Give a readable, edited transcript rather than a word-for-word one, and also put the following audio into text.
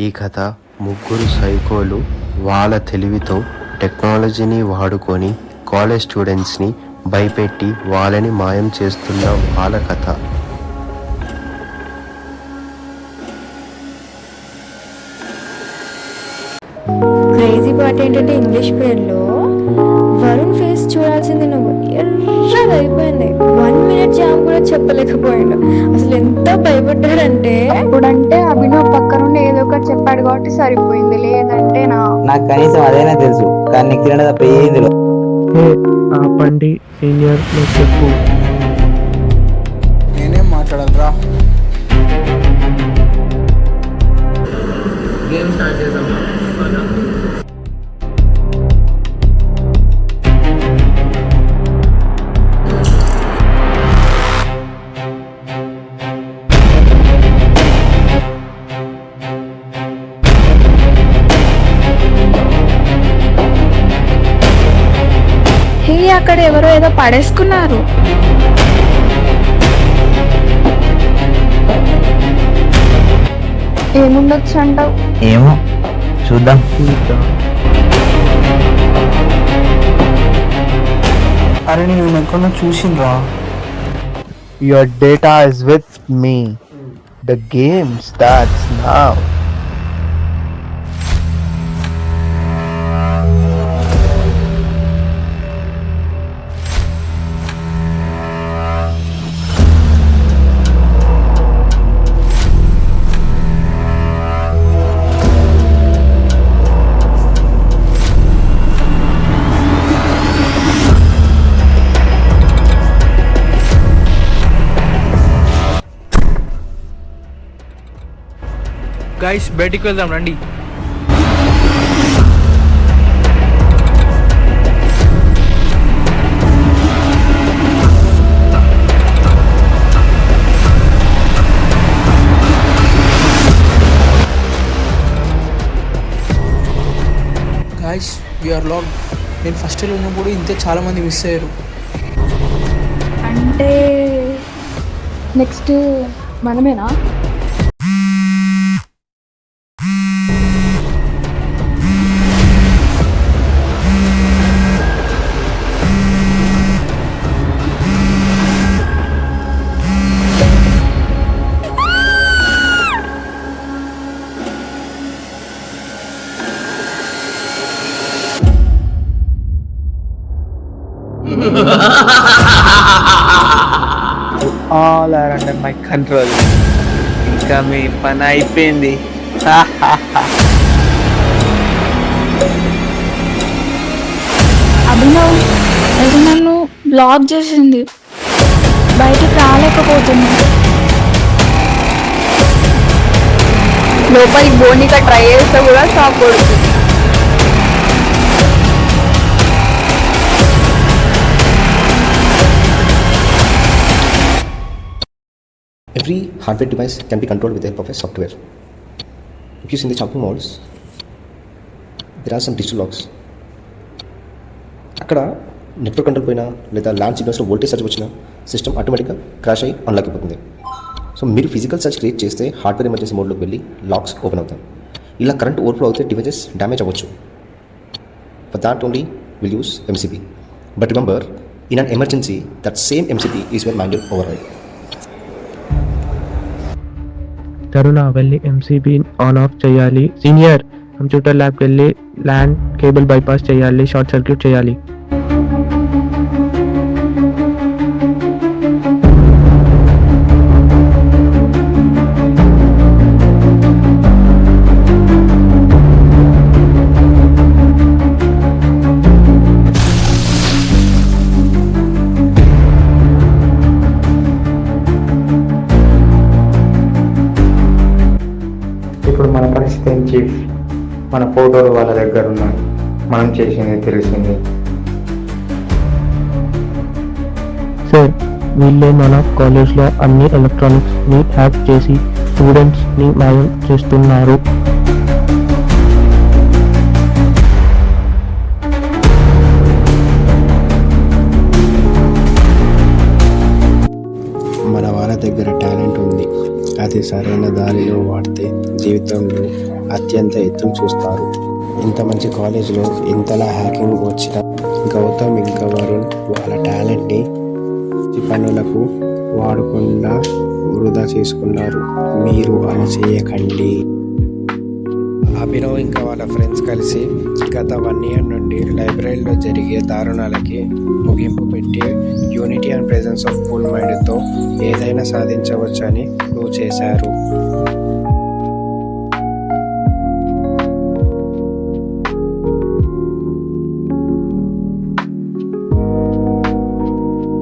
ఈ కథ ముగ్గురు సైకోలు వాళ్ళ తెలివితో టెక్నాలజీని వాడుకొని కాలేజ్ స్టూడెంట్స్ని భయపెట్టి వాళ్ళని మాయం చేస్తున్న వాళ్ళ కథ. క్రేజీ పార్ట్ ఏంటంటే ఇంగ్లీష్ పేర్లో వరుణ్ ఫేస్ చూడాల్సింది నువ్వు ఎర్రగా అయిపోయింది. 1 minute జామ్ కూడా చెప్పలేకపోయాడు. అసలు ఎంత భయపడ్డాడంటే ఇప్పుడంటే అభినవ్ పక్క నుండి ఏదో ఒకటి చెప్పాడు కాబట్టి సరిపోయింది, లేదంటే నాకు కనీసం అదైనా తెలుసు, కానీ నీకు తినడం తప్ప ఏది తెలియదు. ఆపండి సీనియర్, నువ్వు చెప్పు. నేనేం మాట్లాడాలరా? గేమ్ స్టార్ట్ చేద్దాం. హే, అక్కడ ఎవరో ఏదో పడేసుకున్నారు. ఏముండొచ్చు అంటావు? ఏమో చూద్దాం. అరే నేను ఎక్కడో చూసిండ్రా. Your data is with me. The game starts now. Guys బయటికి వెళ్దాం రండి. Guys we are lag. నేను ఫస్ట్ ఇయర్ ఉన్నప్పుడు ఇంతే చాలా మంది మిస్ అయ్యారు. అంటే నెక్స్ట్ మనమేనా? All are under my control. ఇంకా మీ పని అయిపోయింది. అభినవ్ అది నన్ను బ్లాక్ చేసింది, బయటికి రాలేకపోతున్నా. లోపలికి బోనిక ట్రై చేస్తే కూడా షాక్ కొడుతుంది. Every hardware device can be controlled with the help of a software. If you see in the shopping malls, there are some digital locks. అక్కడ నెట్వర్క్ కంట్రోల్ పోయినా లేదా ల్యాండ్ సిగ్నల్స్లో వోల్టేజ్ సర్చ్ వచ్చినా system ఆటోమేటిక్గా crash అయ్యి unlock అయిపోతుంది. So మీరు physical surge create చేస్తే హార్డ్వేర్ ఎమర్జెన్సీ మోడ్లోకి వెళ్ళి లాక్స్ ఓపెన్ అవుతాయి. ఇలా కరెంట్ ఓవర్ఫ్లో అవుతే డివైజెస్ డ్యామేజ్ అవ్వచ్చు. For that only will use MCP. But remember, in an emergency that same MCP is your manual override. తరుణ వెళ్ళి MCB ఆన్ ఆఫ్ చేయాలి. సీనియర్ కంప్యూటర్ ల్యాబ్కి వెళ్ళి ల్యాండ్ కేబుల్ బైపాస్ చేయాలి, short circuit చేయాలి. ఇప్పుడు మన పరిస్థితి ఏం చీఫ్? మన ఫోటోలు వాళ్ళ దగ్గర ఉన్నాయి, మనం చేసింది తెలిసింది. సార్, వీళ్ళే మన కాలేజ్లో అన్ని ఎలక్ట్రానిక్స్ని హ్యాక్ చేసి స్టూడెంట్స్ని మాయం చేస్తున్నారు. మన వాళ్ళ దగ్గర టాలెంట్ ఉంది, అది సరైన దారిలో వాడితే జీవితంలో అత్యంత ఎత్తున చూస్తారు. ఇంత మంచి కాలేజ్లో ఇంతలా హ్యాకింగ్ వచ్చిన గౌతమ్ ఇంకా వరుణ్ వాళ్ళ టాలెంట్ని పనులకు వాడకుండా వృధా చేసుకున్నారు. మీరు అలా చేయకండి. అభినవ్ ఇంకా వాళ్ళ ఫ్రెండ్స్ కలిసి గత 1 year నుండి లైబ్రరీలో జరిగే దారుణాలకి ముగింపు పెట్టి unity and presence of full మైండ్తో ఏదైనా సాధించవచ్చని ప్రూవ్ చేశారు.